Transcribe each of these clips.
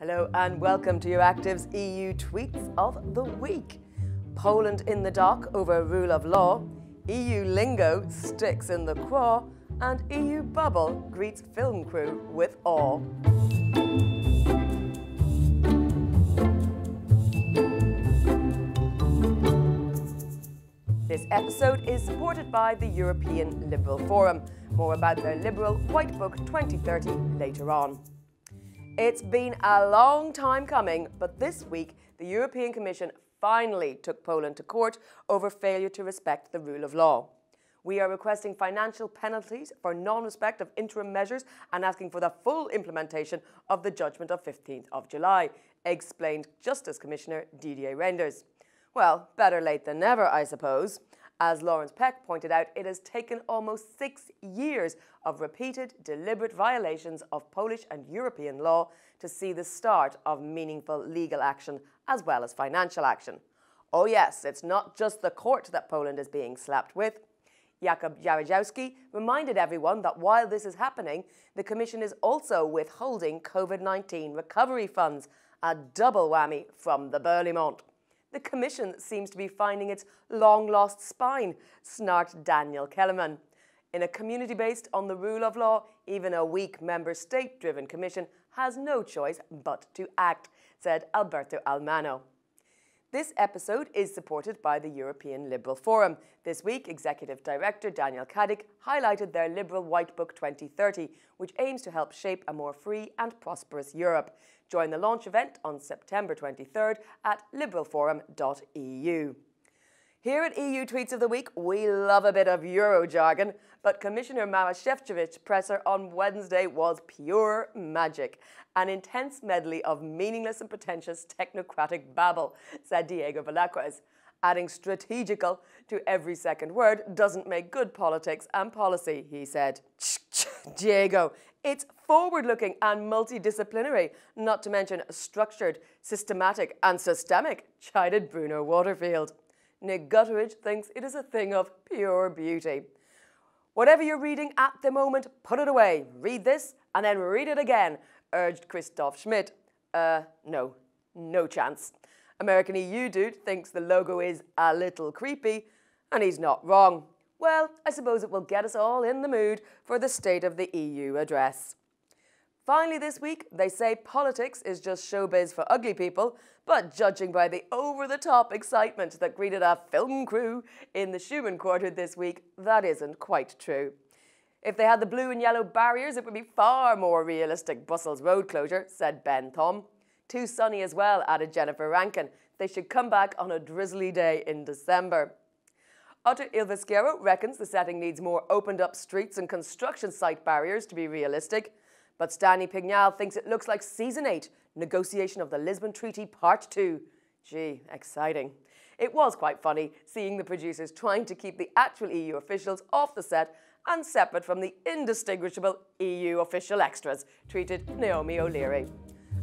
Hello and welcome to Euractiv's EU Tweets of the Week. Poland in the dock over rule of law, EU Lingo sticks in the craw, and EU Bubble greets film crew with awe. This episode is supported by the European Liberal Forum. More about their Liberal White Book 2030 later on. It's been a long time coming, but this week the European Commission finally took Poland to court over failure to respect the rule of law. We are requesting financial penalties for non-respect of interim measures and asking for the full implementation of the judgment of 15th of July, explained Justice Commissioner Didier Reynders. Well, better late than never, I suppose. As Lawrence Peck pointed out, it has taken almost 6 years of repeated, deliberate violations of Polish and European law to see the start of meaningful legal action as well as financial action. Oh yes, it's not just the court that Poland is being slapped with. Jakub Jaruzelski reminded everyone that while this is happening, the Commission is also withholding COVID-19 recovery funds, a double whammy from the Berlaymont. The Commission seems to be finding its long-lost spine, snarked Daniel Kellerman. In a community based on the rule of law, even a weak member state-driven commission has no choice but to act, said Alberto Almano. This episode is supported by the European Liberal Forum. This week, Executive Director Daniel Kadek highlighted their Liberal White Book 2030, which aims to help shape a more free and prosperous Europe. Join the launch event on September 23rd at liberalforum.eu. Here at EU Tweets of the Week, we love a bit of Euro jargon, but Commissioner Maroš Šefčovič's presser on Wednesday was pure magic. An intense medley of meaningless and pretentious technocratic babble, said Diego Velázquez. Adding strategical to every second word doesn't make good politics and policy, he said. Diego, it's forward-looking and multidisciplinary, not to mention structured, systematic and systemic, chided Bruno Waterfield. Nick Gutteridge thinks it is a thing of pure beauty. Whatever you're reading at the moment, put it away. Read this and then read it again, urged Christoph Schmidt. No chance. American EU dude thinks the logo is a little creepy, and he's not wrong. Well, I suppose it will get us all in the mood for the State of the EU address. Finally this week, they say politics is just showbiz for ugly people, but judging by the over-the-top excitement that greeted a film crew in the Schumann Quarter this week, that isn't quite true. If they had the blue and yellow barriers, it would be far more realistic Brussels road closure, said Ben Thom. Too sunny as well, added Jennifer Rankin. They should come back on a drizzly day in December. Otter Ilvesquero reckons the setting needs more opened-up streets and construction site barriers to be realistic. But Stanley Pignal thinks it looks like Season 8, negotiation of the Lisbon Treaty Part 2. Gee, exciting. It was quite funny seeing the producers trying to keep the actual EU officials off the set and separate from the indistinguishable EU official extras, tweeted Naomi O'Leary.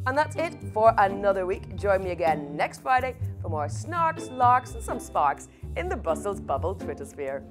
And that's it for another week. Join me again next Friday for more snarks, larks and some sparks in the Brussels Bubble Twitter sphere.